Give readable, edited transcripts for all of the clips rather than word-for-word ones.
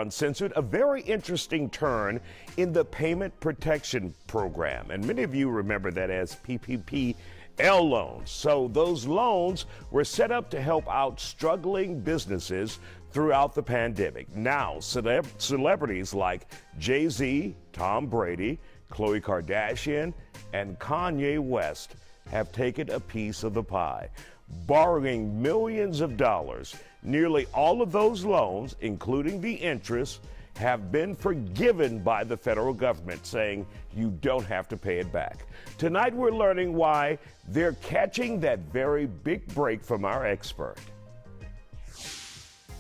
Uncensored, a very interesting turn in the Payment Protection Program. And many of you remember that as PPP loans. So those loans were set up to help out struggling businesses throughout the pandemic. Now, celebrities like Jay-Z, Tom Brady, Khloe Kardashian, and Kanye West have taken a piece of the pie, borrowing millions of dollars. Nearly all of those loans, including the interest, have been forgiven by the federal government, saying you don't have to pay it back. Tonight, we're learning why they're catching that very big break from our expert.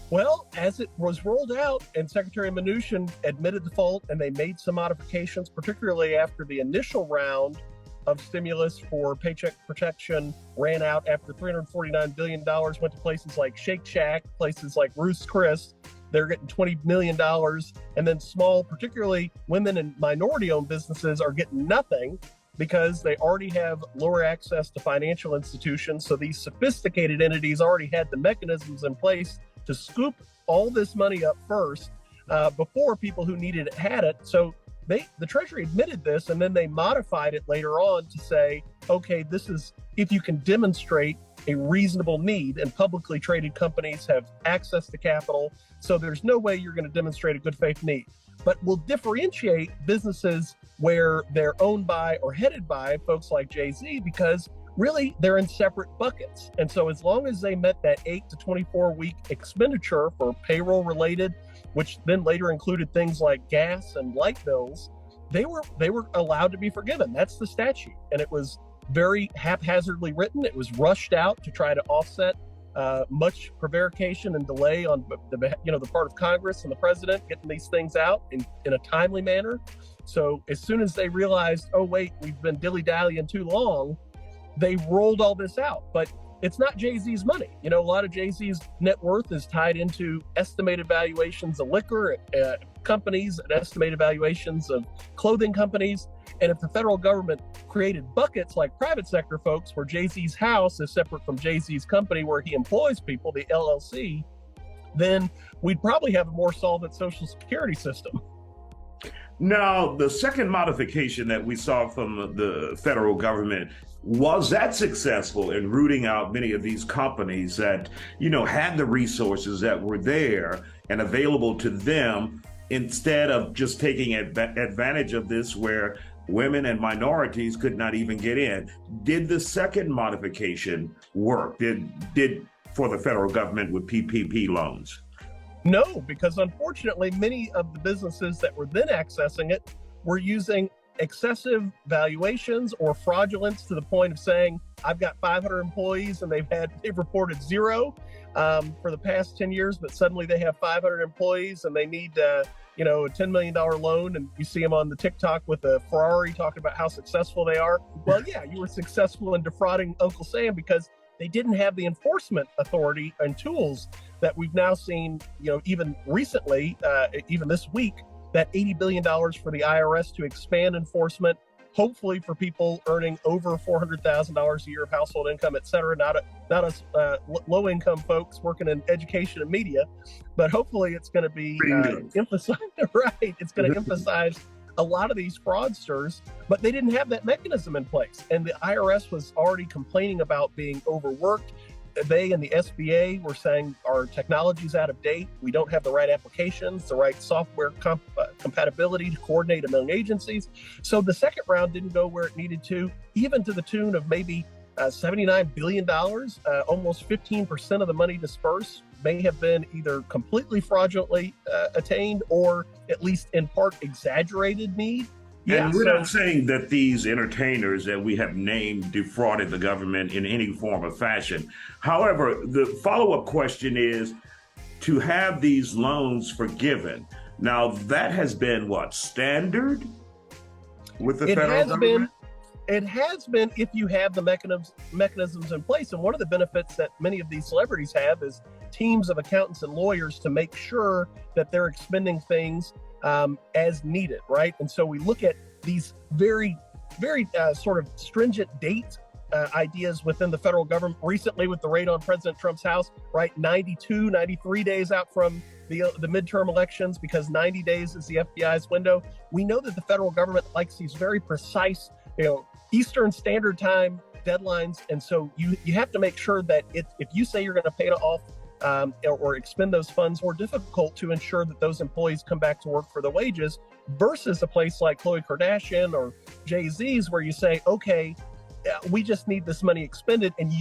Well, as it was rolled out and Secretary Mnuchin admitted the fault and they made some modifications, particularly after the initial round of stimulus for paycheck protection ran out after $349 billion went to places like Shake Shack, places like Ruth's Chris. They're getting $20 million. And then small, particularly women and minority-owned businesses are getting nothing because they already have lower access to financial institutions. So these sophisticated entities already had the mechanisms in place to scoop all this money up first before people who needed it had it. So the Treasury admitted this, and then they modified it later on to say, okay, this is if you can demonstrate a reasonable need, and publicly traded companies have access to capital, so there's no way you're going to demonstrate a good faith need. But we'll differentiate businesses where they're owned by or headed by folks like Jay-Z because really they're in separate buckets. And so as long as they met that 8 to 24 week expenditure for payroll related, which then later included things like gas and light bills, they were allowed to be forgiven. That's the statute. And it was very haphazardly written. It was rushed out to try to offset much prevarication and delay on the part of Congress and the president getting these things out in a timely manner. So as soon as they realized, oh wait, we've been dilly-dallying too long, they rolled all this out. But it's not Jay-Z's money. You know, a lot of Jay-Z's net worth is tied into estimated valuations of liquor companies and estimated valuations of clothing companies. And if the federal government created buckets like private sector folks, where Jay-Z's house is separate from Jay-Z's company where he employs people, the LLC, then we'd probably have a more solvent Social Security system. Now, the second modification that we saw from the federal government, was that successful in rooting out many of these companies that, had the resources that were there and available to them, instead of just taking advantage of this where women and minorities could not even get in? Did the second modification work? Did for the federal government with PPP loans? No, because unfortunately, many of the businesses that were then accessing it were using excessive valuations or fraudulence to the point of saying, I've got 500 employees and they've reported zero for the past 10 years, but suddenly they have 500 employees and they need a $10 million loan, and you see them on the TikTok with a Ferrari talking about how successful they are. Well, yeah, you were successful in defrauding Uncle Sam because they didn't have the enforcement authority and tools that we've now seen, even recently, even this week, that $80 billion for the IRS to expand enforcement, hopefully for people earning over $400,000 a year of household income, et cetera, not us low-income folks working in education and media, but hopefully it's going to be emphasized, right? It's going to emphasize a lot of these fraudsters, but they didn't have that mechanism in place. And the IRS was already complaining about being overworked. They and the SBA were saying our technology's out of date. We don't have the right applications, the right software compatibility to coordinate among agencies. So the second round didn't go where it needed to, even to the tune of maybe $79 billion. Almost 15% of the money dispersed may have been either completely fraudulently attained or at least in part exaggerated need. Yeah, and we're not saying that these entertainers that we have named defrauded the government in any form or fashion. However, the follow-up question is to have these loans forgiven. Now, that has been standard with the federal government? It has been if you have the mechanisms in place. And one of the benefits that many of these celebrities have is teams of accountants and lawyers to make sure that they're expending things as needed, right? And so we look at these very, very sort of stringent date ideas within the federal government. Recently, with the raid on President Trump's house, right, 92, 93 days out from the midterm elections, because 90 days is the FBI's window. We know that the federal government likes these very precise, Eastern Standard Time deadlines, and so you have to make sure that if you say you're going to pay it off or expend those funds, more difficult to ensure that those employees come back to work for the wages, versus a place like Khloe Kardashian or Jay-Z's, where you say, okay, we just need this money expended, and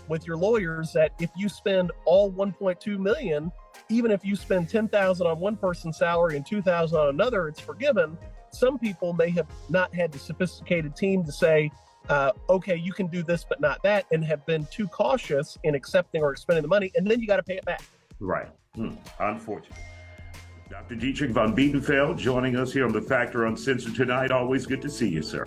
with your lawyers that if you spend all 1.2 million, even if you spend 10,000 on one person's salary and 2,000 on another, it's forgiven. Some people may have not had the sophisticated team to say, okay, you can do this, but not that, and have been too cautious in accepting or expending the money, and then you got to pay it back. Right. Unfortunate. Dr. Dietrich von Biedenfeld joining us here on The Factor Uncensored tonight. Always good to see you, sir.